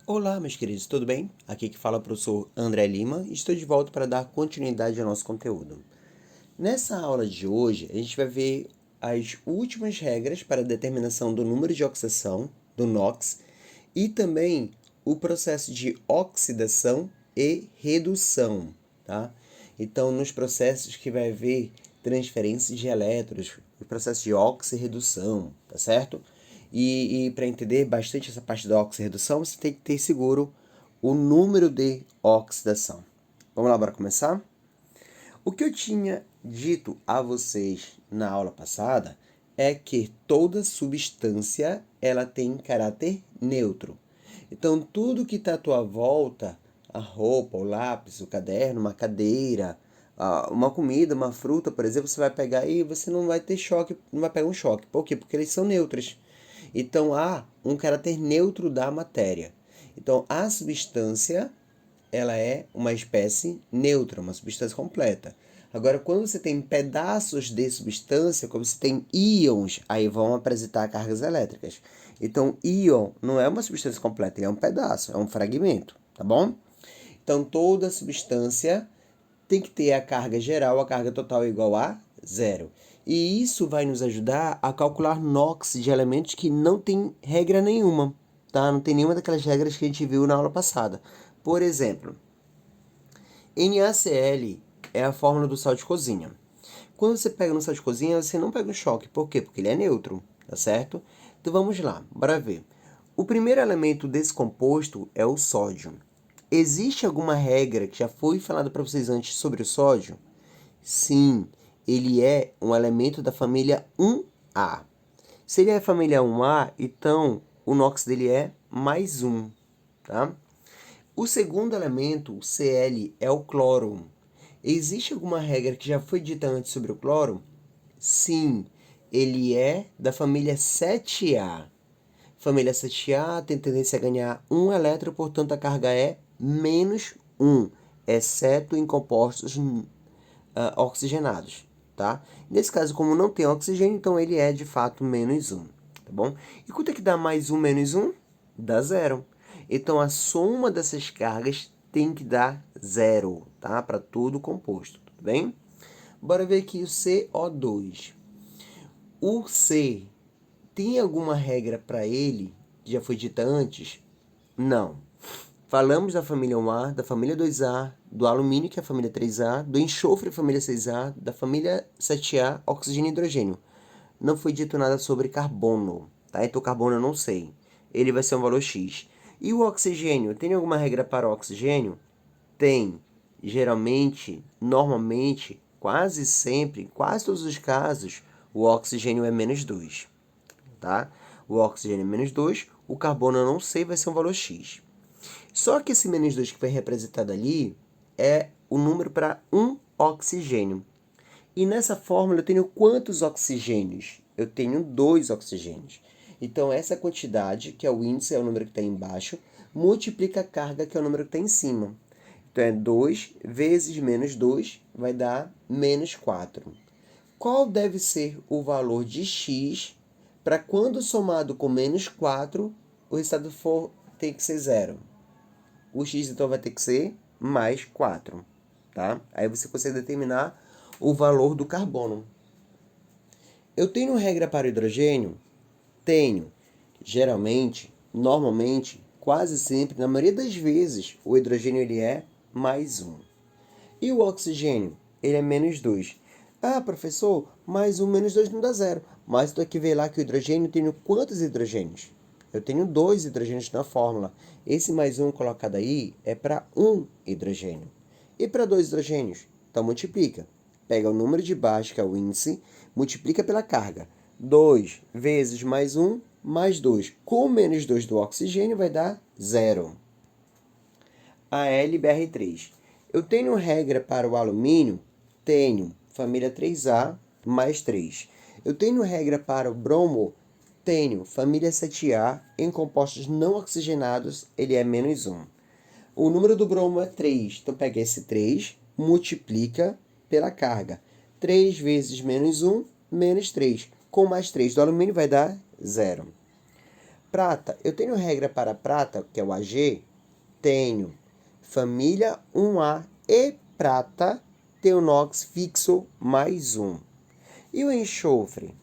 Olá, meus queridos, tudo bem? Aqui que fala é o professor André Lima e estou de volta para dar continuidade ao nosso conteúdo. Nessa aula de hoje, a gente vai ver as últimas regras para a determinação do número de oxidação, do NOx, e também o processo de oxidação e redução, tá? Então, nos processos que vai haver transferência de elétrons, o processo de oxirredução, tá certo? E para entender bastante essa parte da oxirredução, você tem que ter seguro o número de oxidação. Vamos lá, bora começar? O que eu tinha dito a vocês na aula passada é que toda substância ela tem caráter neutro. Então, tudo que está à tua volta, a roupa, o lápis, o caderno, uma cadeira, uma comida, uma fruta, por exemplo, você vai pegar e você não vai ter choque, não vai pegar um choque. Por quê? Porque eles são neutros. Então, há um caráter neutro da matéria. Então, a substância ela é uma espécie neutra, uma substância completa. Agora, quando você tem pedaços de substância, como você tem íons, aí vão apresentar cargas elétricas. Então, íon não é uma substância completa, ele é um pedaço, é um fragmento, tá bom? Então, toda substância tem que ter a carga geral, a carga total é igual a zero. E isso vai nos ajudar a calcular NOx de elementos que não tem regra nenhuma, tá? Não tem nenhuma daquelas regras que a gente viu na aula passada. Por exemplo, NaCl é a fórmula do sal de cozinha. Quando você pega no sal de cozinha, você não pega um choque. Por quê? Porque ele é neutro, tá certo? Então vamos lá, bora ver. O primeiro elemento desse composto é o sódio. Existe alguma regra que já foi falada para vocês antes sobre o sódio? Sim, ele é um elemento da família 1A. Se ele é família 1A, então o NOx dele é mais 1, tá? O segundo elemento, o Cl, é o cloro. Existe alguma regra que já foi dita antes sobre o cloro? Sim, ele é da família 7A. Família 7A tem tendência a ganhar um elétron, portanto a carga é menos 1, exceto em compostos oxigenados, tá? Nesse caso, como não tem oxigênio, então ele é de fato menos 1, tá bom? E quanto é que dá mais 1 menos 1? Dá zero. Então a soma dessas cargas tem que dar zero, tá? Para todo composto, tudo bem? Bora ver aqui o CO2. O C tem alguma regra para ele que já foi dita antes? Não. Falamos da família 1A, da família 2A, do alumínio, que é a família 3A, do enxofre, família 6A, da família 7A, oxigênio e hidrogênio. Não foi dito nada sobre carbono, tá? Então carbono eu não sei. Ele vai ser um valor X. E o oxigênio? Tem alguma regra para o oxigênio? Tem. Geralmente, normalmente, quase sempre, em quase todos os casos, o oxigênio é menos 2, tá? O oxigênio é menos 2, o carbono eu não sei, vai ser um valor X. Só que esse menos 2 que foi representado ali é o número para um oxigênio. E nessa fórmula eu tenho quantos oxigênios? Eu tenho 2 oxigênios. Então, essa quantidade, que é o índice, é o número que está embaixo, multiplica a carga, que é o número que está em cima. Então, é 2 vezes menos 2 vai dar menos 4. Qual deve ser o valor de x para quando somado com menos 4, o resultado tem que ser zero? O x, então, vai ter que ser mais 4, tá? Aí você consegue determinar o valor do carbono. Eu tenho regra para o hidrogênio? Tenho. Geralmente, normalmente, quase sempre, na maioria das vezes, o hidrogênio ele é mais 1. E o oxigênio? Ele é menos 2. Ah, professor, mais 1 menos 2 não dá zero. Mas tu aqui vê lá que o hidrogênio tem quantos hidrogênios? Eu tenho 2 hidrogênios na fórmula. Esse mais 1 colocado aí é para 1 hidrogênio. E para 2 hidrogênios? Então multiplica. Pega o número de baixo, que é o índice, multiplica pela carga. 2 vezes mais 1, mais 2. Com menos 2 do oxigênio vai dar zero. AlBr3. Eu tenho regra para o alumínio? Tenho. Família 3A mais 3. Eu tenho regra para o bromo? Tenho. Família 7A. Em compostos não oxigenados, ele é menos 1. O número do bromo é 3. Então, pega esse 3, multiplica pela carga. 3 vezes menos 1, menos 3. Com mais 3 do alumínio vai dar 0. Prata, eu tenho regra para prata, que é o Ag? Tenho. Família 1A e prata tem o NOx fixo mais 1. E o enxofre?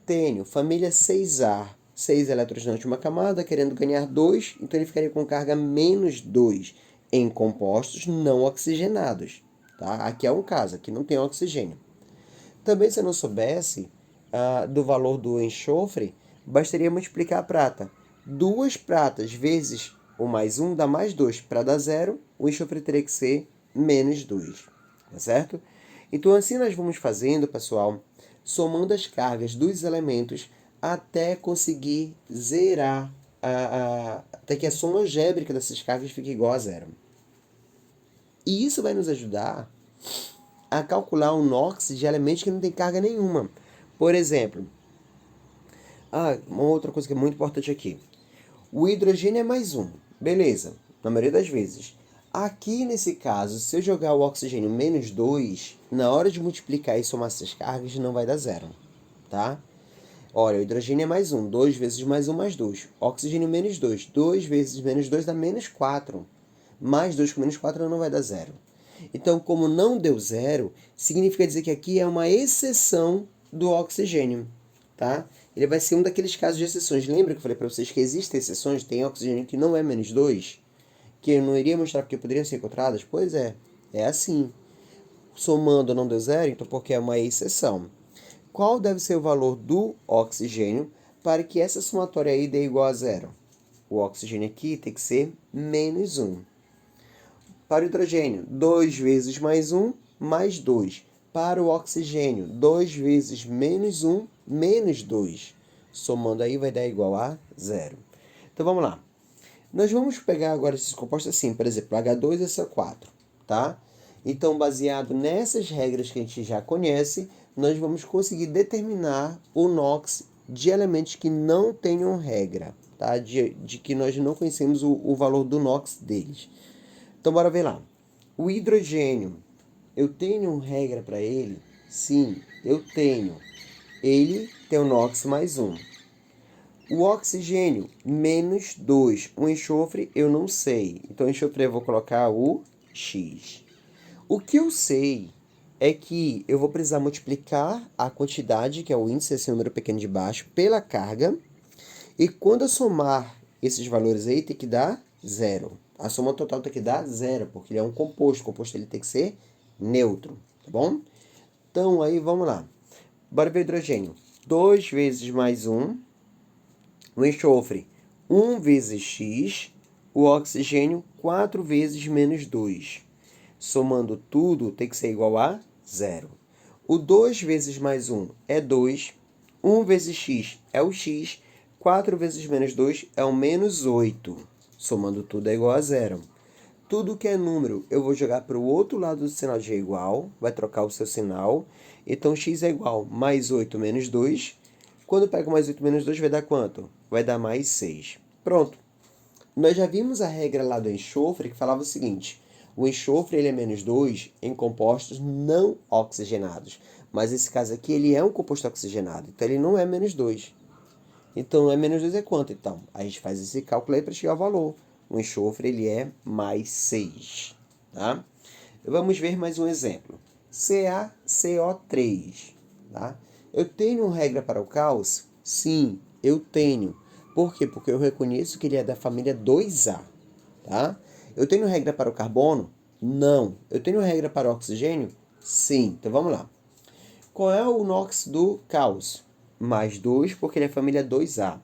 Tenho família 6A, 6 elétrons na última camada, querendo ganhar 2, então ele ficaria com carga menos 2 em compostos não oxigenados. Tá? Aqui é um caso, aqui não tem oxigênio. Também, se eu não soubesse do valor do enxofre, bastaria multiplicar a prata. 2 pratas vezes o mais 1 dá mais 2. Para dar 0, o enxofre teria que ser menos 2. Tá certo? Então, assim nós vamos fazendo, pessoal, somando as cargas dos elementos até conseguir zerar, até que a soma algébrica dessas cargas fique igual a 0. E isso vai nos ajudar a calcular o NOx de elementos que não tem carga nenhuma. Por exemplo, uma outra coisa que é muito importante aqui. O hidrogênio é mais 1. Beleza, na maioria das vezes. Aqui, nesse caso, se eu jogar o oxigênio menos 2, na hora de multiplicar e somar essas cargas, não vai dar 0. Tá? Olha, o hidrogênio é mais 1. 2 vezes mais 1 mais 2. Oxigênio menos 2. 2 vezes menos 2 dá menos 4. Mais 2 com menos 4 não vai dar 0. Então, como não deu 0, significa dizer que aqui é uma exceção do oxigênio. Tá? Ele vai ser um daqueles casos de exceções. Lembra que eu falei para vocês que existem exceções? Tem oxigênio que não é menos 2, que eu não iria mostrar porque poderiam ser encontradas? Pois é assim. Somando não deu 0, então porque é uma exceção. Qual deve ser o valor do oxigênio para que essa somatória aí dê igual a 0? O oxigênio aqui tem que ser menos 1. Para o hidrogênio, 2 vezes mais 1, mais 2. Para o oxigênio, 2 vezes menos 1, menos 2. Somando aí vai dar igual a 0. Então vamos lá. Nós vamos pegar agora esses compostos assim, por exemplo, H2 e SO4, tá? Então, baseado nessas regras que a gente já conhece, nós vamos conseguir determinar o NOx de elementos que não tenham regra, tá? De que nós não conhecemos o valor do NOx deles. Então, bora ver lá. O hidrogênio, eu tenho regra para ele? Sim, eu tenho. Ele tem o NOx mais 1. O oxigênio, menos 2. O enxofre, eu não sei. Então, o enxofre eu vou colocar o X. O que eu sei é que eu vou precisar multiplicar a quantidade, que é o índice, esse número pequeno de baixo, pela carga. E quando eu somar esses valores aí, tem que dar 0. A soma total tem que dar 0, porque ele é um composto. O composto ele tem que ser neutro, tá bom? Então, aí, vamos lá. Bora ver o hidrogênio. 2 vezes mais 1. O enxofre, 1 vezes x. O oxigênio, 4 vezes menos 2. Somando tudo, tem que ser igual a 0. O 2 vezes mais 1 é 2. 1 vezes x é o x. 4 vezes menos 2 é o menos 8. Somando tudo é igual a 0. Tudo que é número, eu vou jogar para o outro lado do sinal de igual. Vai trocar o seu sinal. Então, x é igual a mais 8 menos 2. Quando eu pego mais 8 menos 2, vai dar quanto? Vai dar mais 6. Pronto. Nós já vimos a regra lá do enxofre que falava o seguinte. O enxofre ele é menos 2 em compostos não oxigenados. Mas esse caso aqui ele é um composto oxigenado. Então ele não é menos 2. Então é menos 2 é quanto? Então a gente faz esse cálculo aí para chegar ao valor. O enxofre ele é mais 6. Tá? Vamos ver mais um exemplo. CaCO3. Tá? Eu tenho regra para o cálcio? Sim, eu tenho. Por quê? Porque eu reconheço que ele é da família 2A. Tá? Eu tenho regra para o carbono? Não. Eu tenho regra para o oxigênio? Sim. Então vamos lá. Qual é o NOx do cálcio? Mais 2, porque ele é família 2A.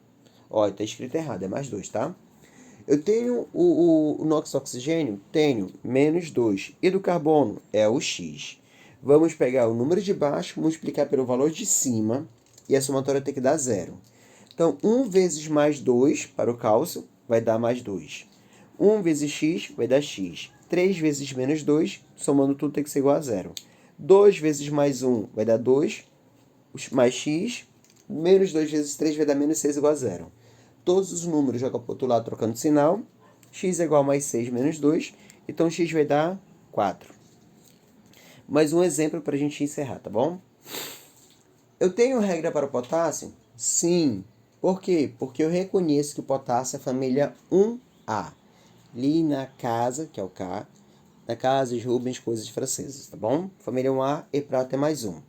Olha, está escrito errado, é mais 2, tá? Eu tenho o NOx do oxigênio? Tenho, menos 2. E do carbono? É o X. Vamos pegar o número de baixo, multiplicar pelo valor de cima, e a somatória tem que dar 0. Então, 1 vezes mais 2 para o cálcio vai dar mais 2. 1 vezes x vai dar x. 3 vezes menos 2, somando tudo tem que ser igual a 0. 2 vezes mais 1 vai dar 2, mais x. Menos 2 vezes 3 vai dar menos 6 igual a 0. Todos os números jogam para o outro lado trocando sinal. X é igual a mais 6 menos 2. Então, x vai dar 4. Mais um exemplo para a gente encerrar, tá bom? Eu tenho regra para o potássio? Sim, Por quê? Porque eu reconheço que o potássio é a família 1A. Ali na casa, que é o K, na casa de Rubens, coisas francesas, tá bom? Família 1A e prata é mais um.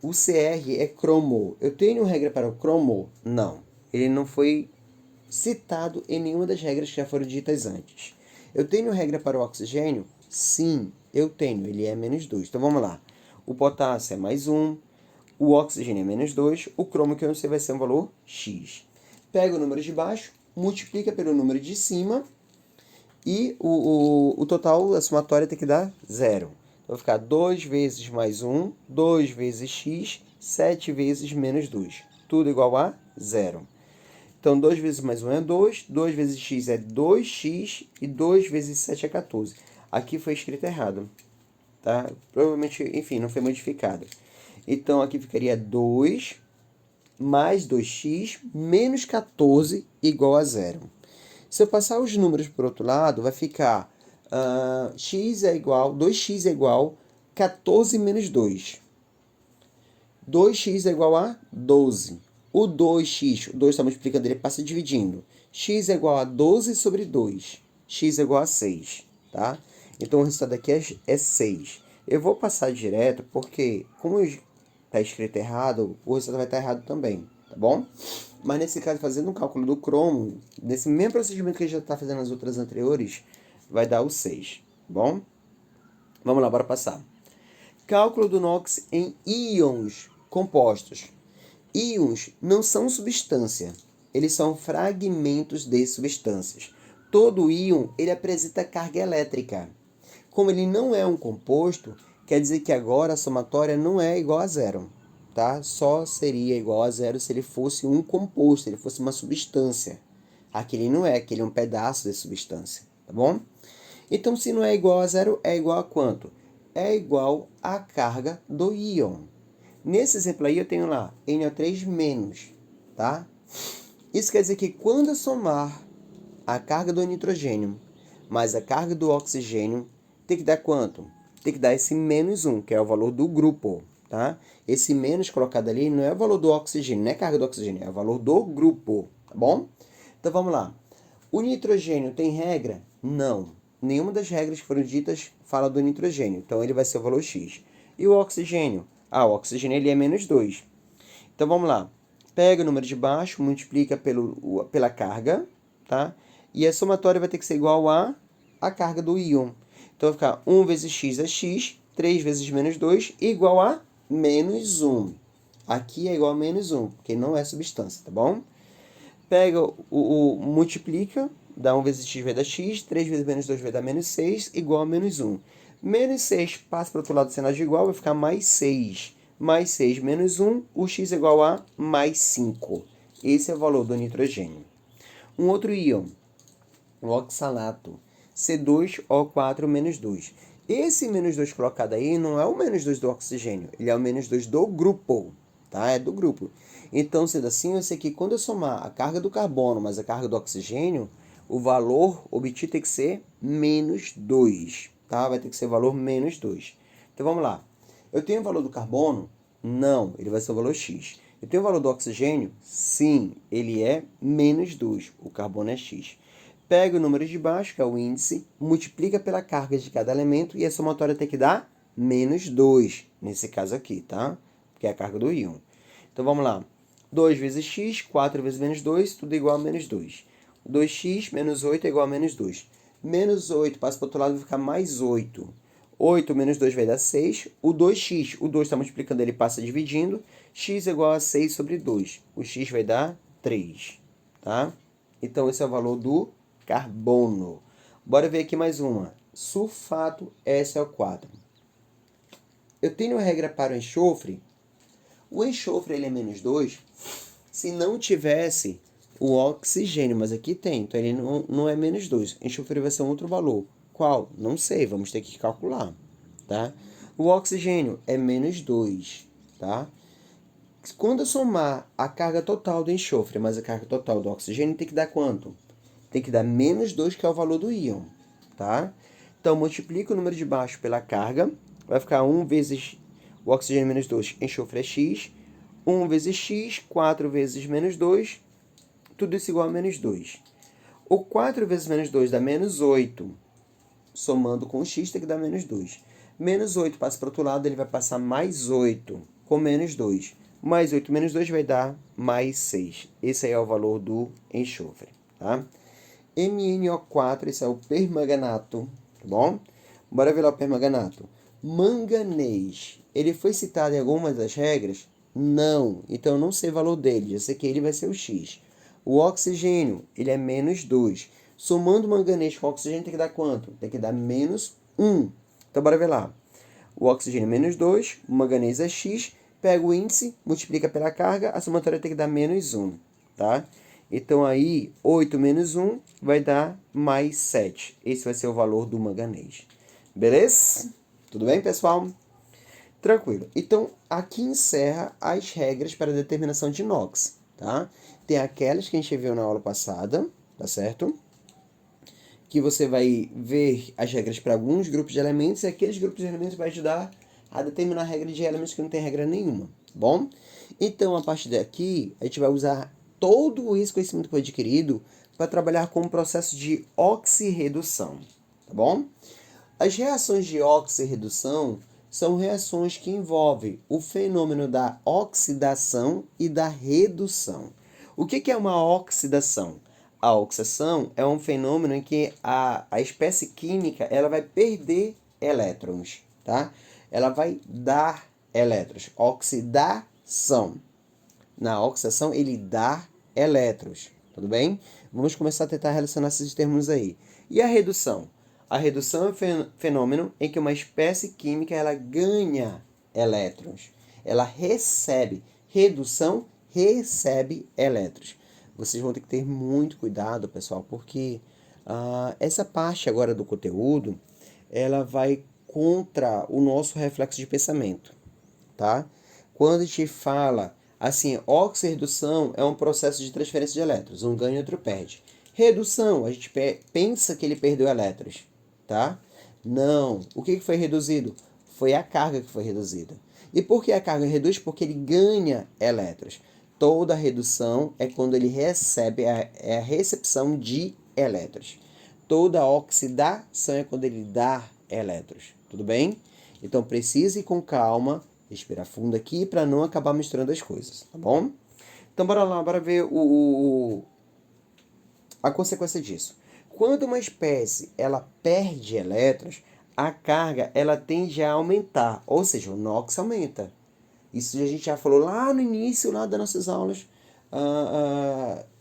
O CR é cromo. Eu tenho regra para o cromo? Não. Ele não foi citado em nenhuma das regras que já foram ditas antes. Eu tenho regra para o oxigênio? Sim, eu tenho. Ele é menos 2. Então vamos lá. O potássio é mais 1. O oxigênio é menos 2. O cromo que eu não sei vai ser um valor X. Pega o número de baixo, multiplica pelo número de cima e o total, a somatória tem que dar 0. Então vai ficar 2 vezes mais 1, 2 vezes x, 7 vezes menos 2. Tudo igual a 0. Então 2 vezes mais 1 é 2, 2 vezes x é 2x e 2 vezes 7 é 14. Aqui foi escrito errado, tá? Provavelmente, enfim, não foi modificado. Então aqui ficaria 2 mais 2x menos 14 igual a 0. Se eu passar os números para o outro lado, vai ficar x é igual, 2x é igual 14 menos 2. 2x é igual a 12. O 2x, o 2 está multiplicando, ele passa dividindo. X é igual a 12 sobre 2. X é igual a 6, tá? Então, o resultado aqui é 6. Eu vou passar direto, porque como está escrito errado, o resultado vai estar errado também, tá bom? Mas nesse caso, fazendo um cálculo do cromo, nesse mesmo procedimento que a gente já está fazendo nas outras anteriores, vai dar o 6, tá bom? Vamos lá, bora passar. Cálculo do NOx em íons compostos. Íons não são substância, eles são fragmentos de substâncias. Todo íon ele apresenta carga elétrica. Como ele não é um composto, quer dizer que agora a somatória não é igual a 0. Tá? Só seria igual a 0 se ele fosse um composto, ele fosse uma substância. Aqui ele não é, aqui ele é um pedaço de substância, tá bom? Então, se não é igual a 0, é igual a quanto? É igual à carga do íon. Nesse exemplo aí, eu tenho lá NO3 menos, tá? Isso quer dizer que quando eu somar a carga do nitrogênio mais a carga do oxigênio, tem que dar quanto? Tem que dar esse menos 1, que é o valor do grupo, tá? Esse menos colocado ali não é o valor do oxigênio, não é carga do oxigênio, é o valor do grupo, tá bom? Então, vamos lá. O nitrogênio tem regra? Não. Nenhuma das regras que foram ditas fala do nitrogênio, então ele vai ser o valor X. E o oxigênio? O oxigênio ele é menos 2. Então, vamos lá. Pega o número de baixo, multiplica pela carga, tá? E a somatória vai ter que ser igual a carga do íon. Então, vai ficar 1 vezes x é x, 3 vezes menos 2, igual a menos 1. Aqui é igual a menos 1, porque não é substância, tá bom? Pega multiplica, dá 1 vezes x vai dar x, 3 vezes menos 2 vai dar menos 6, igual a menos 1. Menos 6 passa para o outro lado do sinal de igual, vai ficar mais 6. Mais 6 menos 1, o x é igual a mais 5. Esse é o valor do nitrogênio. Um outro íon, o oxalato, C2O4 menos 2. Esse menos 2 colocado aí não é o menos 2 do oxigênio, ele é o menos 2 do grupo, tá? É do grupo. Então, sendo assim, eu sei que quando eu somar a carga do carbono mais a carga do oxigênio, o valor obtido tem que ser menos 2, tá? Vai ter que ser o valor menos 2. Então, vamos lá. Eu tenho o valor do carbono? Não, ele vai ser o valor X. Eu tenho o valor do oxigênio? Sim, ele é menos 2. O carbono é X. Pega o número de baixo, que é o índice, multiplica pela carga de cada elemento e a somatória tem que dar menos 2, nesse caso aqui, tá? Que é a carga do íon. Então, vamos lá. 2 vezes x, 4 vezes menos 2, tudo igual a menos 2. 2x menos 8 é igual a menos 2. Menos 8 passa para o outro lado, vai ficar mais 8. 8 menos 2 vai dar 6. O 2x, o 2 está multiplicando, ele passa dividindo. X é igual a 6 sobre 2. O x vai dar 3, tá? Então, esse é o valor do carbono. Bora ver aqui mais uma. Sulfato SO4. Eu tenho a regra para o enxofre. O enxofre ele é menos 2 se não tivesse o oxigênio, mas aqui tem, então ele não é menos 2. Enxofre vai ser um outro valor. Qual? Não sei, vamos ter que calcular, tá? O oxigênio é menos 2, tá? Quando eu somar a carga total do enxofre mais a carga total do oxigênio, tem que dar quanto? Tem que dar menos 2, que é o valor do íon, tá? Então, multiplica o número de baixo pela carga, vai ficar 1 vezes o oxigênio menos 2, enxofre é x. 1 vezes x, 4 vezes menos 2, tudo isso igual a menos 2. O 4 vezes menos 2 dá menos 8. Somando com o x tem que dar menos 2. Menos 8 passa para o outro lado, ele vai passar mais 8 com menos 2. Mais 8 menos 2 vai dar mais 6. Esse aí é o valor do enxofre, tá? MnO4, esse é o permanganato, tá bom? Bora ver lá o permanganato. Manganês, ele foi citado em algumas das regras? Não. Então, eu não sei o valor dele. Eu sei que ele vai ser o X. O oxigênio, ele é menos 2. Somando manganês com oxigênio, tem que dar quanto? Tem que dar menos 1. Então, bora ver lá. O oxigênio é menos 2, o manganês é X. Pega o índice, multiplica pela carga, a somatória tem que dar menos 1, tá? Então, aí, 8 menos 1 vai dar mais 7. Esse vai ser o valor do manganês. Beleza? Tudo bem, pessoal? Tranquilo. Então, aqui encerra as regras para a determinação de inox, tá? Tem aquelas que a gente viu na aula passada, tá certo? Que você vai ver as regras para alguns grupos de elementos e aqueles grupos de elementos vai ajudar a determinar a regra de elementos que não tem regra nenhuma, tá bom? Então, a partir daqui, a gente vai usar todo esse conhecimento que foi adquirido para trabalhar com o processo de oxirredução, tá bom? As reações de oxirredução são reações que envolvem o fenômeno da oxidação e da redução. O que é uma oxidação? A oxidação é um fenômeno em que a espécie química ela vai perder elétrons, tá? Ela vai dar elétrons. Oxidação. Na oxidação, ele dá elétrons, tudo bem? Vamos começar a tentar relacionar esses termos aí. E a redução? A redução é um fenômeno em que uma espécie química ela ganha elétrons. Ela recebe. Redução recebe elétrons. Vocês vão ter que ter muito cuidado, pessoal, porque essa parte agora do conteúdo, ela vai contra o nosso reflexo de pensamento, tá? Quando a gente fala assim, oxirredução é um processo de transferência de elétrons, um ganha e outro perde. Redução, a gente pensa que ele perdeu elétrons, tá? Não. O que foi reduzido? Foi a carga que foi reduzida. E por que a carga reduz? Porque ele ganha elétrons. Toda redução é quando ele recebe, é a recepção de elétrons. Toda oxidação é quando ele dá elétrons. Tudo bem? Então, precise ir com calma, respirar fundo aqui para não acabar misturando as coisas, tá bom? Então, bora lá, bora ver a consequência disso. Quando uma espécie ela perde elétrons, a carga ela tende a aumentar, ou seja, o NOx aumenta. Isso a gente já falou lá no início lá das nossas aulas,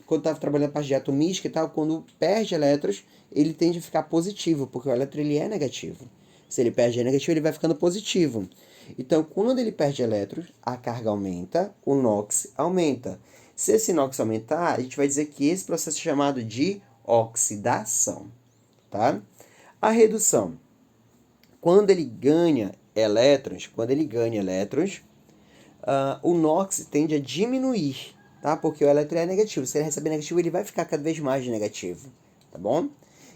quando estava trabalhando a parte de atomística e tal, quando perde elétrons, ele tende a ficar positivo, porque o elétron ele é negativo. Se ele perde negativo, ele vai ficando positivo. Então, quando ele perde elétrons, a carga aumenta, o NOx aumenta. Se esse NOx aumentar, a gente vai dizer que esse processo é chamado de oxidação, tá? A redução. Quando ele ganha elétrons, o NOx tende a diminuir, tá? Porque o elétron é negativo. Se ele receber negativo, ele vai ficar cada vez mais negativo, tá bom?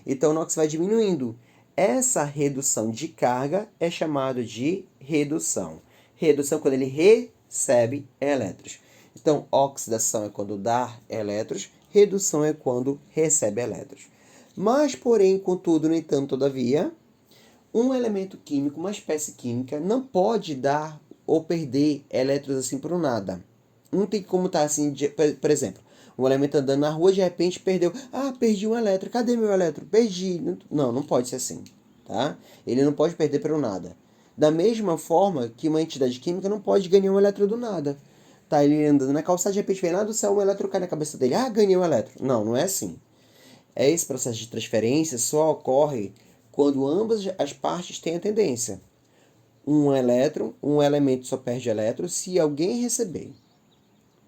Então, o NOx vai diminuindo. Essa redução de carga é chamada de redução. Redução quando ele recebe elétrons. Então, oxidação é quando dá elétrons, redução é quando recebe elétrons. Mas, porém, contudo, no entanto, todavia, um elemento químico, uma espécie química, não pode dar ou perder elétrons assim por nada. Não tem como estar assim, por exemplo, um elemento andando na rua, de repente perdeu. Ah, perdi um elétron. Cadê meu elétron? Perdi. Não, não pode ser assim, tá? Ele não pode perder pelo nada. Da mesma forma que uma entidade química não pode ganhar um elétron do nada. Tá ele andando na calçada, de repente vem lá do céu, um elétron cai na cabeça dele. Ah, ganhei um elétron. Não, não é assim. Esse processo de transferência só ocorre quando ambas as partes têm a tendência. Um elétron, um elemento só perde elétron se alguém receber.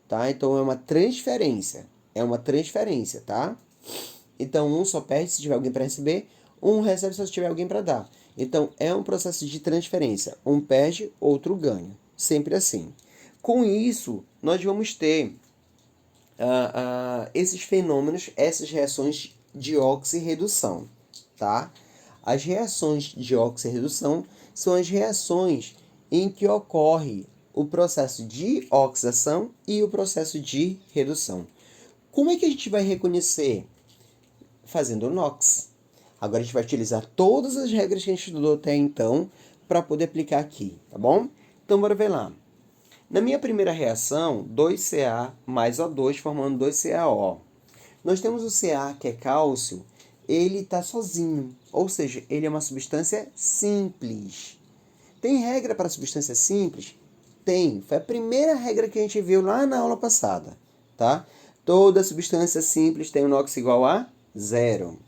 Tá? Então, é uma transferência. Tá? Então, um só perde se tiver alguém para receber, um recebe só se tiver alguém para dar. Então, é um processo de transferência. Um perde, outro ganha. Sempre assim. Com isso, nós vamos ter esses fenômenos, essas reações de oxirredução, tá? As reações de oxirredução são as reações em que ocorre o processo de oxidação e o processo de redução. Como é que a gente vai reconhecer? Fazendo o NOx. Agora a gente vai utilizar todas as regras que a gente estudou até então para poder aplicar aqui, tá bom? Então, bora ver lá. Na minha primeira reação, 2Ca mais O2 formando 2CaO. Nós temos o Ca, que é cálcio, ele está sozinho, ou seja, ele é uma substância simples. Tem regra para substância simples? Tem. Foi a primeira regra que a gente viu lá na aula passada, tá? Toda substância simples tem o NOx igual a 0.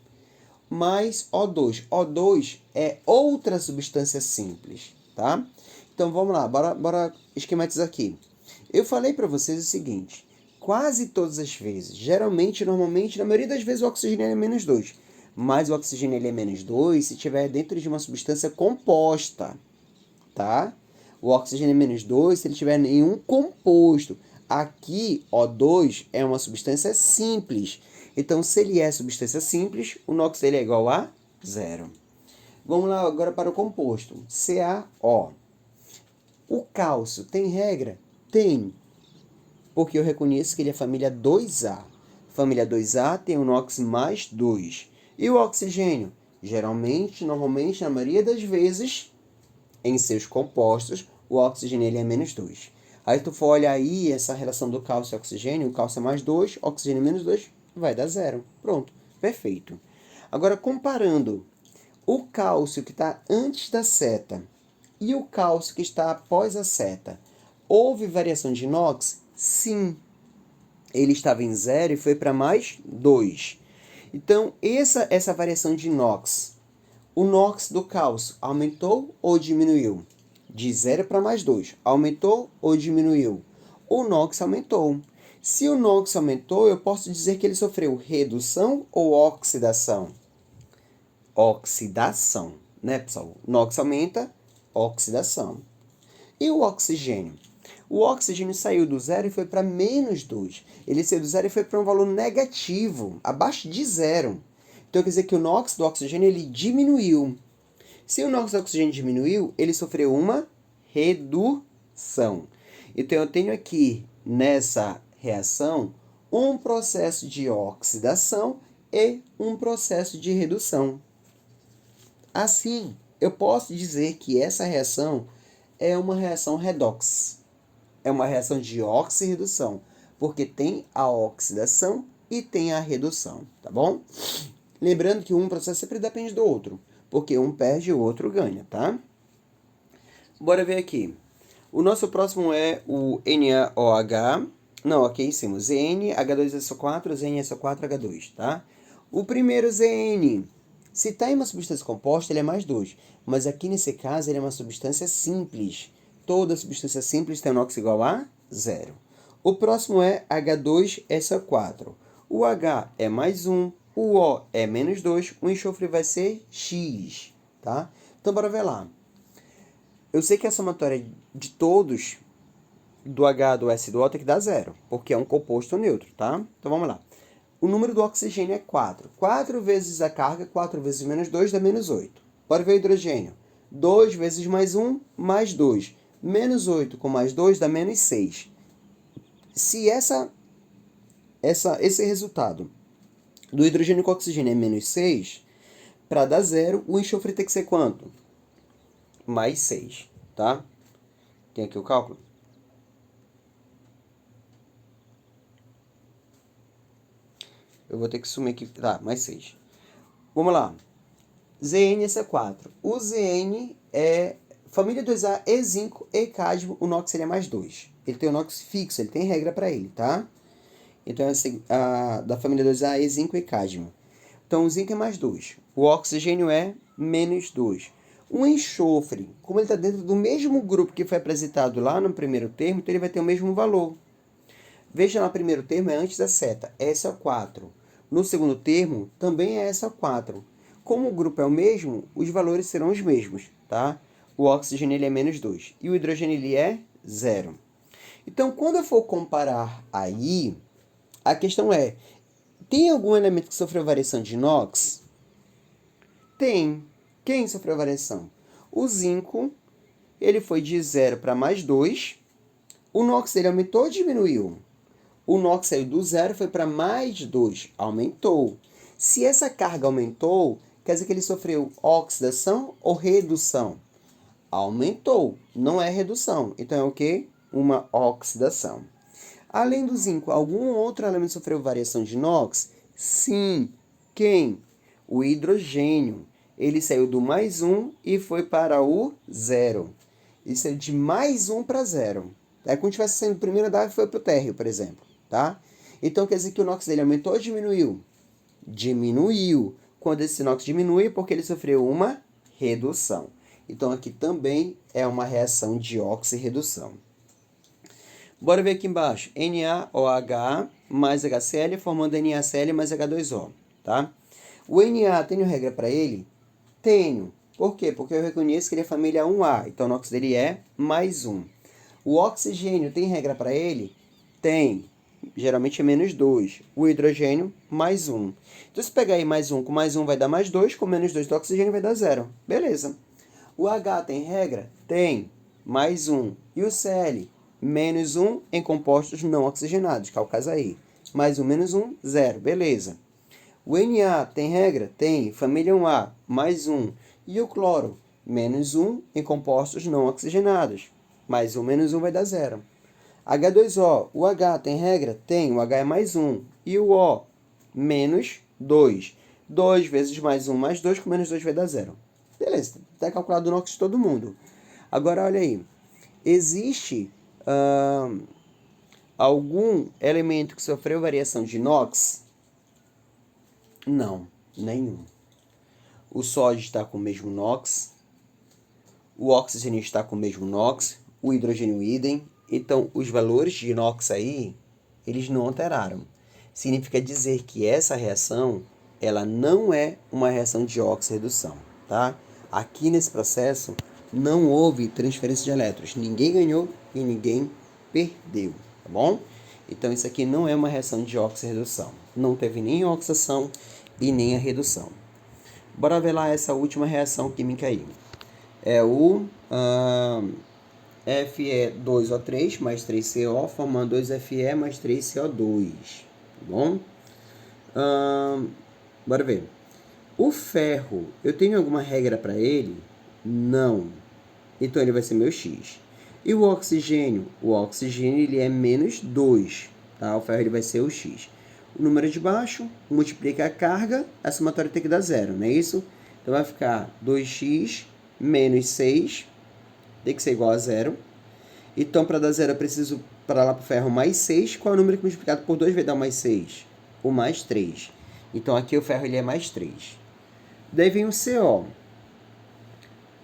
Mais O2. O2 é outra substância simples, tá? Então, vamos lá, bora esquematizar aqui. Eu falei para vocês o seguinte, quase todas as vezes, geralmente, normalmente, na maioria das vezes o oxigênio é menos 2. Mas o oxigênio ele é menos 2 se estiver dentro de uma substância composta, tá? O oxigênio é menos 2 se ele tiver nenhum composto. Aqui, O2 é uma substância simples. Então, se ele é substância simples, o NOx dele é igual a 0. Vamos lá agora para o composto. CaO. O cálcio tem regra? Tem. Porque eu reconheço que ele é família 2A. Família 2A tem o NOx mais 2. E o oxigênio? Geralmente, normalmente, na maioria das vezes, em seus compostos, o oxigênio ele é menos 2. Aí tu for olhar aí essa relação do cálcio e oxigênio, o cálcio é mais 2, oxigênio menos 2, vai dar 0. Pronto, perfeito. Agora, comparando o cálcio que está antes da seta e o cálcio que está após a seta, houve variação de NOx? Sim. Ele estava em 0 e foi para mais 2. Então, essa variação de NOx, o NOx do cálcio aumentou ou diminuiu? De 0 para mais 2. Aumentou ou diminuiu? O NOx aumentou. Se o NOx aumentou, eu posso dizer que ele sofreu redução ou oxidação? Oxidação, né, pessoal? NOx aumenta, oxidação. E o oxigênio? O oxigênio saiu do 0 e foi para menos 2. Ele saiu do 0 e foi para um valor negativo, abaixo de 0. Então, quer dizer que o NOx do oxigênio ele diminuiu. Se o NOx do oxigênio diminuiu, ele sofreu uma redução. Então, eu tenho aqui, nessa reação, um processo de oxidação e um processo de redução. Assim, eu posso dizer que essa reação é uma reação redox. É uma reação de oxirredução, porque tem a oxidação e tem a redução, tá bom? Lembrando que um processo sempre depende do outro, porque um perde e o outro ganha, tá? Bora ver aqui. O nosso próximo é o NaOH. Não, aqui em cima, Zn, H2SO4, ZnSO4, H2, tá? O primeiro Zn, se está em uma substância composta, ele é mais 2. Mas aqui nesse caso, ele é uma substância simples. Toda substância simples tem NOx igual a 0. O próximo é H2SO4. O H é mais 1, o O é menos 2, o enxofre vai ser X, tá? Então, bora ver lá. Eu sei que a somatória de todos do H, do S e do O tem que dar 0, porque é um composto neutro, tá? Então, vamos lá. O número do oxigênio é 4. 4 vezes a carga, 4 vezes menos 2 dá menos 8. Bora ver o hidrogênio. 2 vezes mais 1, mais 2. Menos 8 com mais 2 dá menos 6. Se esse resultado do hidrogênio com oxigênio é menos 6, para dar 0, o enxofre tem que ser quanto? Mais 6, tá? Tem aqui o cálculo? Eu vou ter que sumir aqui. Tá, mais 6. Vamos lá. ZnSO4. O Zn é família 2A, E zinco e cádmio. O NOx seria mais 2. Ele tem o NOx fixo, ele tem regra para ele, tá? Então, da família 2A, E zinco e cádmio. Então, o zinco é mais 2. O oxigênio é menos 2. O enxofre, como ele está dentro do mesmo grupo que foi apresentado lá no primeiro termo, então ele vai ter o mesmo valor. Veja lá, o primeiro termo é antes da seta, SO4. No segundo termo, também é SO4. Como o grupo é o mesmo, os valores serão os mesmos, tá? O oxigênio ele é menos 2 e o hidrogênio ele é 0. Então, quando eu for comparar aí, a questão é, tem algum elemento que sofreu variação de NOx? Tem. Quem sofreu variação? O zinco, ele foi de 0 para mais 2, O NOx dele aumentou ou diminuiu? O NOx saiu do 0 e foi para mais 2. Aumentou. Se essa carga aumentou, quer dizer que ele sofreu oxidação ou redução? Aumentou, não é redução. Então é o quê? Uma oxidação. Além do zinco, algum outro elemento sofreu variação de NOx? Sim. Quem? O hidrogênio. Ele saiu do mais 1 e foi para o 0. Ele saiu de mais 1 para 0. É como se estivesse saindo do primeiro andar e foi para o térreo, por exemplo. Tá? Então quer dizer que o NOx dele aumentou ou diminuiu? Diminuiu. Quando esse NOx diminui é porque ele sofreu uma redução. Então aqui também é uma reação de oxirredução. Bora ver aqui embaixo. NaOH mais HCl formando NaCl mais H2O. Tá? O Na, tenho regra para ele? Tenho. Por quê? Porque eu reconheço que ele é família 1A. Então o NOx dele é mais 1. O oxigênio tem regra para ele? Tem. Geralmente é menos 2. O hidrogênio, mais 1. Então, se pegar aí mais 1 com mais 1 vai dar mais 2, com menos 2 do oxigênio vai dar 0. Beleza. O H tem regra? Tem. Mais 1. E o Cl? Menos 1 em compostos não oxigenados, que é o caso aí. Mais 1, menos 1, 0. Beleza. O Na tem regra? Tem. Família 1A, mais 1. E o cloro? Menos 1 em compostos não oxigenados. Mais 1, menos 1 vai dar 0. H2O, o H tem regra? Tem, o H é mais 1. E o O, menos 2. 2 vezes mais 1 mais 2, com menos 2 vai dar 0. Beleza, está calculado o NOx de todo mundo. Agora, olha aí. Existe algum elemento que sofreu variação de NOx? Não, nenhum. O sódio está com o mesmo NOx. O oxigênio está com o mesmo NOx. O hidrogênio idem. Então, os valores de NOx aí, eles não alteraram. Significa dizer que essa reação, ela não é uma reação de oxirredução, tá? Aqui nesse processo, não houve transferência de elétrons. Ninguém ganhou e ninguém perdeu, tá bom? Então, isso aqui não é uma reação de oxirredução. Não teve nem a oxidação e nem a redução. Bora ver lá essa última reação química aí. É o Fe2O3 mais 3CO, formando 2Fe mais 3CO2. Tá bom? Bora ver. O ferro, eu tenho alguma regra para ele? Não. Então, ele vai ser meu X. E o oxigênio? O oxigênio ele é menos 2. Tá? O ferro ele vai ser o X. O número de baixo, multiplica a carga, a somatória tem que dar 0, não é isso? Então, vai ficar 2x menos 6, tem que ser igual a 0. Então, para dar 0, eu preciso para lá para o ferro mais 6. Qual é o número que multiplicado por 2 vai dar mais 6? O mais 3. Então, aqui o ferro ele é mais 3. Daí vem o CO.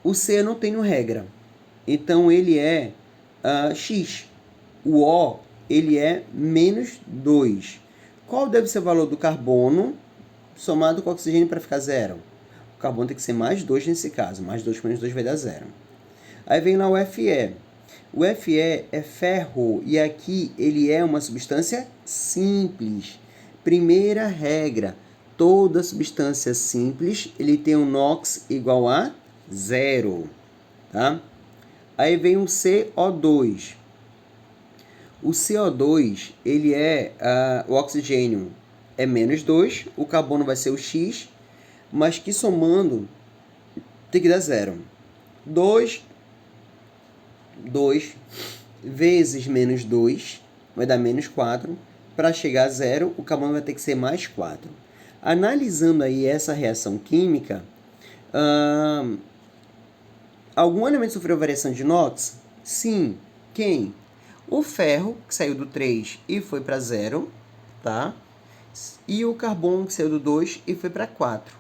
O C eu não tenho regra. Então, ele é X. O O, ele é menos 2. Qual deve ser o valor do carbono somado com o oxigênio para ficar 0? O carbono tem que ser mais 2 nesse caso. Mais 2 com menos 2 vai dar 0. Aí vem lá o Fe. O Fe é ferro e aqui ele é uma substância simples. Primeira regra, toda substância simples ele tem um NOx igual a 0. Tá? Aí vem o CO2. O CO2 ele é o oxigênio é menos 2, o carbono vai ser o X, mas que somando tem que dar 0. 2 vezes menos 2 vai dar menos 4. Para chegar a 0, o carbono vai ter que ser mais 4. Analisando aí essa reação química, algum elemento sofreu variação de NOx? Sim. Quem? O ferro, que saiu do 3 e foi para 0, tá? E o carbono, que saiu do 2 e foi para 4.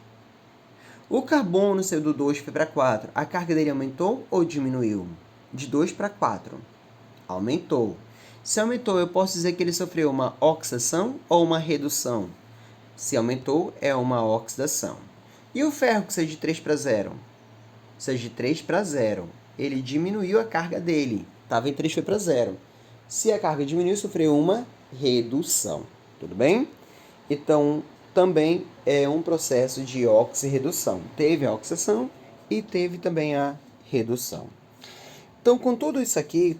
O carbono saiu do 2 e foi para 4. A carga dele aumentou ou diminuiu? De 2 para 4. Aumentou. Se aumentou, eu posso dizer que ele sofreu uma oxidação ou uma redução? Se aumentou, é uma oxidação. E o ferro, que saiu de 3 para 0? Saiu de 3 para 0. Ele diminuiu a carga dele. Estava em 3, foi para 0. Se a carga diminuiu, sofreu uma redução. Tudo bem? Então, também é um processo de oxirredução. Teve a oxidação e teve também a redução. Então, com tudo isso aqui,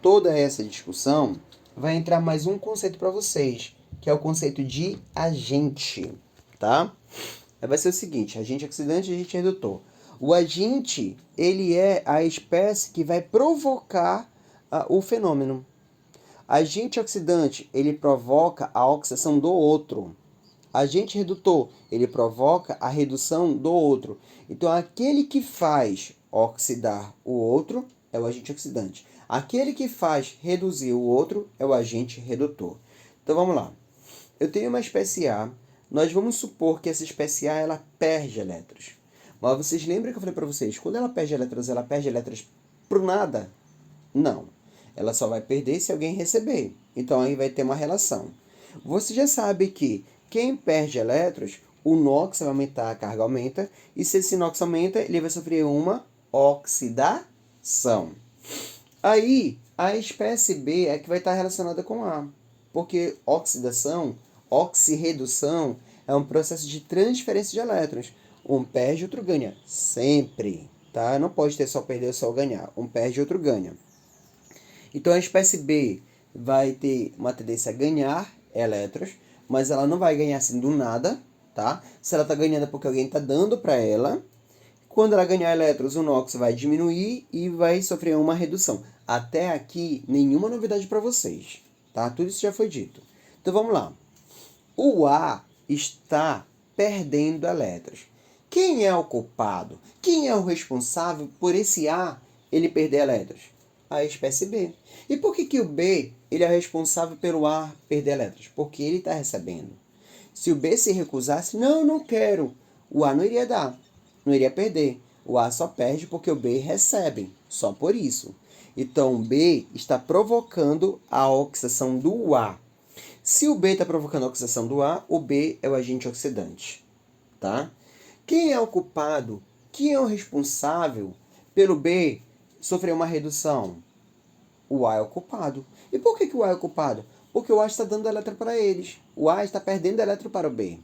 toda essa discussão, vai entrar mais um conceito para vocês, que é o conceito de agente, tá? Vai ser o seguinte, agente oxidante e agente redutor. O agente, ele é a espécie que vai provocar o fenômeno. Agente oxidante, ele provoca a oxidação do outro. Agente redutor, ele provoca a redução do outro. Então, aquele que faz oxidar o outro é o agente oxidante. Aquele que faz reduzir o outro é o agente redutor. Então, vamos lá. Eu tenho uma espécie A. Nós vamos supor que essa espécie A ela perde elétrons. Mas vocês lembram que eu falei para vocês, quando ela perde elétrons por nada? Não. Ela só vai perder se alguém receber. Então, aí vai ter uma relação. Você já sabe que quem perde elétrons, o NOx vai aumentar, a carga aumenta, e se esse NOx aumenta, ele vai sofrer uma oxidação. Aí, a espécie B é que vai estar relacionada com A, porque oxidação, oxirredução, é um processo de transferência de elétrons. Um perde, outro ganha, sempre, tá? Não pode ter só perder ou só ganhar. Um perde, outro ganha. Então, a espécie B vai ter uma tendência a ganhar elétrons, mas ela não vai ganhar assim do nada, tá? Se ela está ganhando é porque alguém está dando para ela. Quando ela ganhar elétrons, o NOx vai diminuir e vai sofrer uma redução. Até aqui, nenhuma novidade para vocês, tá? Tudo isso já foi dito. Então, vamos lá. O A está perdendo elétrons. Quem é o culpado? Quem é o responsável por esse A ele perder elétrons? A espécie B. E por que o B ele é responsável pelo A perder elétrons? Porque ele está recebendo. Se o B se recusasse, não quero, o A não iria dar, não iria perder. O A só perde porque o B recebe, só por isso. Então, o B está provocando a oxidação do A. Se o B está provocando a oxidação do A, o B é o agente oxidante, tá? Quem é o culpado? Quem é o responsável pelo B sofrer uma redução? O A é o culpado. E por que o A é o culpado? Porque o A está dando elétron para eles. O A está perdendo elétron para o B.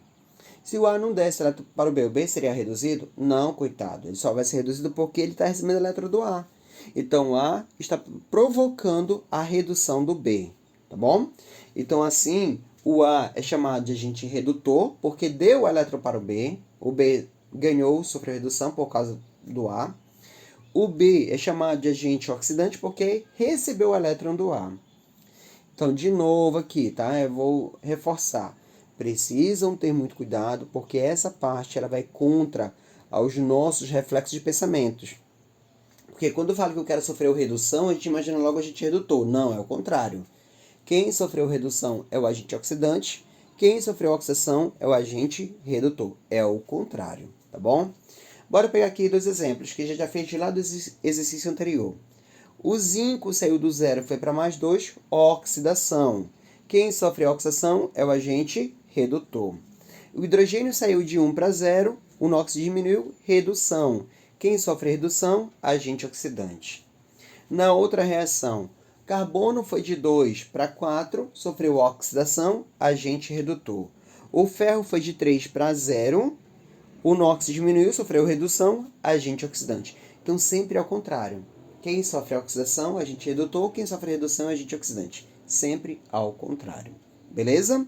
Se o A não desse elétron para o B seria reduzido? Não, coitado. Ele só vai ser reduzido porque ele está recebendo elétron do A. Então, o A está provocando a redução do B. Tá bom? Então, assim, o A é chamado de agente redutor porque deu elétron para o B. O B ganhou, sofreu redução por causa do A. O B é chamado de agente oxidante porque recebeu o elétron do A. Então, de novo aqui, tá? Eu vou reforçar. Precisam ter muito cuidado porque essa parte ela vai contra aos nossos reflexos de pensamentos. Porque quando eu falo que eu quero sofrer redução, a gente imagina logo o agente redutor. Não, é o contrário. Quem sofreu redução é o agente oxidante. Quem sofreu oxidação é o agente redutor. É o contrário, tá bom? Bora pegar aqui dois exemplos que a gente já fez lá do exercício anterior. O zinco saiu do zero e foi para mais 2, oxidação. Quem sofre oxidação é o agente redutor. O hidrogênio saiu de 1 para 0, o NOx diminuiu, redução. Quem sofre redução? Agente oxidante. Na outra reação, carbono foi de 2 para 4, sofreu oxidação, agente redutor. O ferro foi de 3 para 0, o NOx diminuiu, sofreu redução, agente oxidante. Então, sempre ao contrário. Quem sofre oxidação, agente redutor. Quem sofre redução, agente oxidante. Sempre ao contrário. Beleza?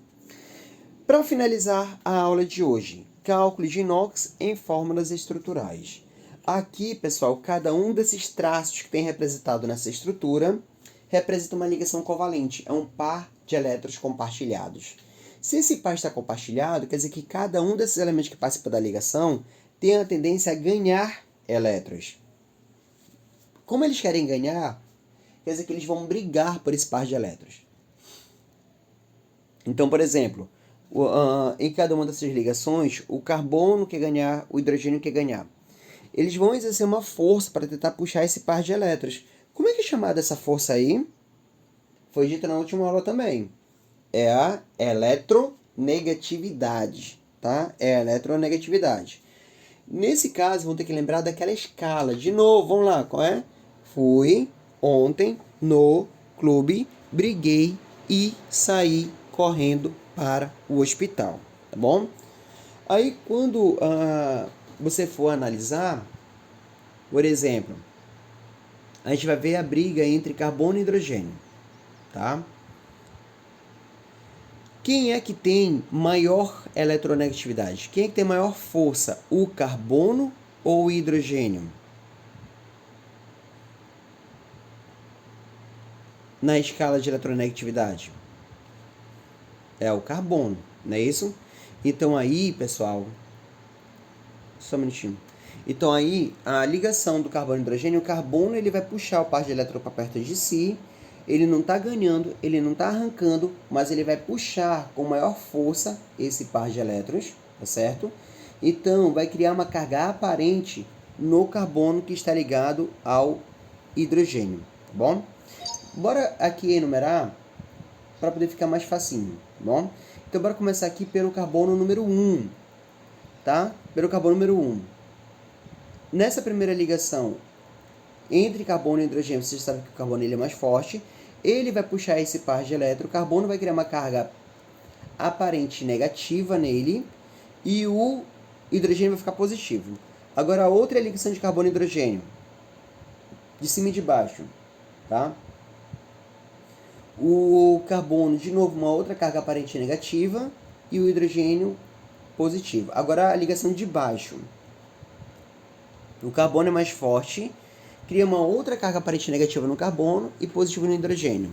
Para finalizar a aula de hoje, cálculo de inox em fórmulas estruturais. Aqui, pessoal, cada um desses traços que tem representado nessa estrutura representa uma ligação covalente. É um par de elétrons compartilhados. Se esse par está compartilhado, quer dizer que cada um desses elementos que participa da ligação tem a tendência a ganhar elétrons. Como eles querem ganhar, quer dizer que eles vão brigar por esse par de elétrons. Então, por exemplo, em cada uma dessas ligações, o carbono quer ganhar, o hidrogênio quer ganhar. Eles vão exercer uma força para tentar puxar esse par de elétrons. Como é que é chamada essa força aí? Foi dito na última aula também. É a eletronegatividade, tá? É a eletronegatividade. Nesse caso, vão ter que lembrar daquela escala. De novo, vamos lá, qual é? Fui ontem no clube, briguei e saí correndo para o hospital, tá bom? Aí, quando você for analisar, por exemplo, a gente vai ver a briga entre carbono e hidrogênio, tá? Quem é que tem maior eletronegatividade? Quem é que tem maior força? O carbono ou o hidrogênio? Na escala de eletronegatividade? É o carbono, não é isso? Então aí, pessoal, só um minutinho. Então aí, a ligação do carbono e hidrogênio, o carbono ele vai puxar o par de elétrons para perto de si, ele não está ganhando, ele não está arrancando, mas ele vai puxar com maior força esse par de elétrons, tá certo? Então, vai criar uma carga aparente no carbono que está ligado ao hidrogênio, tá bom? Bora aqui enumerar para poder ficar mais facinho, tá bom? Então, bora começar aqui pelo carbono número 1, tá? Pelo carbono número 1. Nessa primeira ligação entre carbono e hidrogênio, você sabe que o carbono ele é mais forte, ele vai puxar esse par de elétrons, o carbono vai criar uma carga aparente negativa nele e o hidrogênio vai ficar positivo. Agora a outra é a ligação de carbono e hidrogênio, de cima e de baixo, tá? O carbono, de novo, uma outra carga aparente negativa e o hidrogênio positivo. Agora a ligação de baixo. O carbono é mais forte, cria uma outra carga aparente negativa no carbono e positiva no hidrogênio.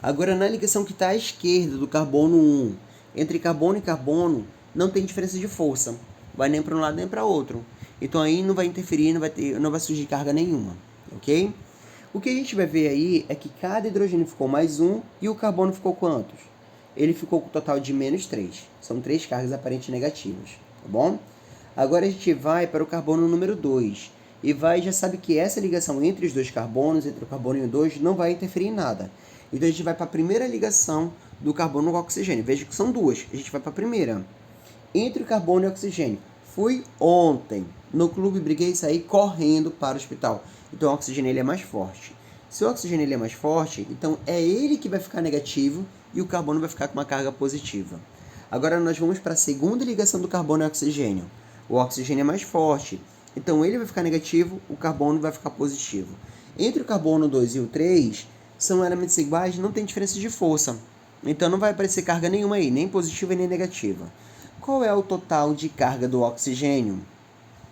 Agora, na ligação que está à esquerda do carbono 1, entre carbono e carbono, não tem diferença de força. Vai nem para um lado nem para outro. Então aí não vai interferir, não vai surgir carga nenhuma. Ok? O que a gente vai ver aí é que cada hidrogênio ficou mais 1 e o carbono ficou quantos? Ele ficou com um total de menos 3. São 3 cargas aparentes negativas. Tá bom? Agora a gente vai para o carbono número 2 e já sabe que essa ligação entre os dois carbonos, entre o carbono e o 2, não vai interferir em nada. Então a gente vai para a primeira ligação do carbono com o oxigênio. Veja que são duas. A gente vai para a primeira. Entre o carbono e o oxigênio. Fui ontem no clube, briguei e saí correndo para o hospital. Então o oxigênio ele é mais forte. Se o oxigênio ele é mais forte, então é ele que vai ficar negativo e o carbono vai ficar com uma carga positiva. Agora nós vamos para a segunda ligação do carbono e oxigênio. O oxigênio é mais forte, então ele vai ficar negativo, o carbono vai ficar positivo. Entre o carbono 2 e o 3, são elementos iguais, não tem diferença de força. Então não vai aparecer carga nenhuma aí, nem positiva nem negativa. Qual é o total de carga do oxigênio?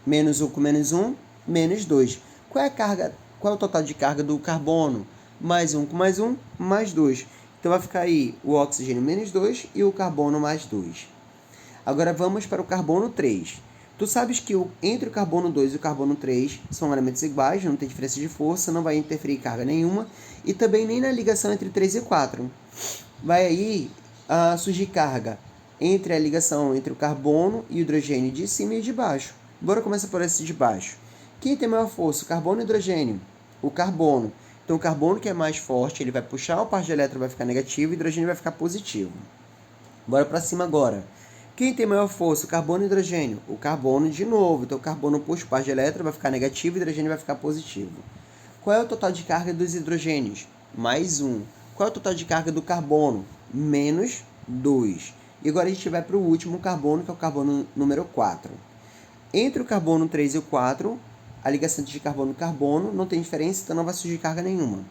Menos 1 com menos 1, menos 2. Qual é o total de carga do carbono? Mais 1 com mais 1, mais 2. Então vai ficar aí o oxigênio menos 2 e o carbono mais 2. Agora vamos para o carbono 3. Tu sabes que entre o carbono 2 e o carbono 3 são elementos iguais, não tem diferença de força, não vai interferir carga nenhuma, e também nem na ligação entre 3 e 4. Vai aí surgir carga entre a ligação entre o carbono e o hidrogênio de cima e de baixo. Bora começar por esse de baixo. Quem tem maior força, o carbono ou o hidrogênio? O carbono. Então o carbono que é mais forte, ele vai puxar o par de elétrons, vai ficar negativo, e o hidrogênio vai ficar positivo. Bora para cima agora. Quem tem maior força, o carbono ou o hidrogênio? O carbono de novo. Então o carbono puxa o par de elétrons, vai ficar negativo e o hidrogênio vai ficar positivo. Qual é o total de carga dos hidrogênios? Mais 1. Qual é o total de carga do carbono? Menos 2. E agora a gente vai para o último carbono, que é o carbono número 4. Entre o carbono 3 e o 4, a ligação de carbono-carbono não tem diferença, então não vai surgir carga nenhuma.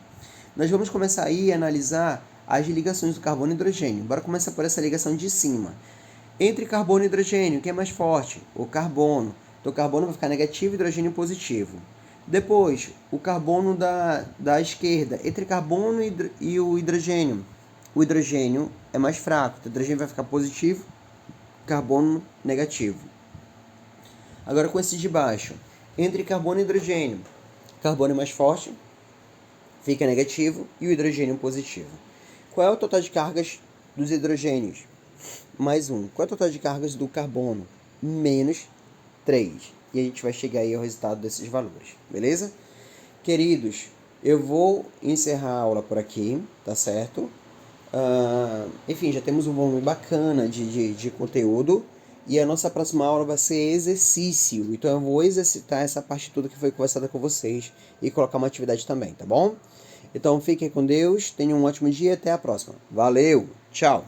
Nós vamos começar aí a analisar as ligações do carbono e hidrogênio. Bora começar por essa ligação de cima. Entre carbono e hidrogênio, quem é mais forte? O carbono. Então o carbono vai ficar negativo e o hidrogênio positivo. Depois, o carbono da esquerda. Entre carbono e o hidrogênio. O hidrogênio é mais fraco. Então o hidrogênio vai ficar positivo, carbono negativo. Agora com esse de baixo. Entre carbono e hidrogênio. Carbono é mais forte, fica negativo, e o hidrogênio positivo. Qual é o total de cargas dos hidrogênios? Mais 1. Qual é o total de cargas do carbono? Menos 3. E a gente vai chegar aí ao resultado desses valores, beleza? Queridos, eu vou encerrar a aula por aqui, tá certo? Enfim, já temos um volume bacana de conteúdo. E a nossa próxima aula vai ser exercício. Então eu vou exercitar essa parte toda que foi conversada com vocês e colocar uma atividade também, tá bom? Então fiquem com Deus, tenham um ótimo dia e até a próxima. Valeu, tchau!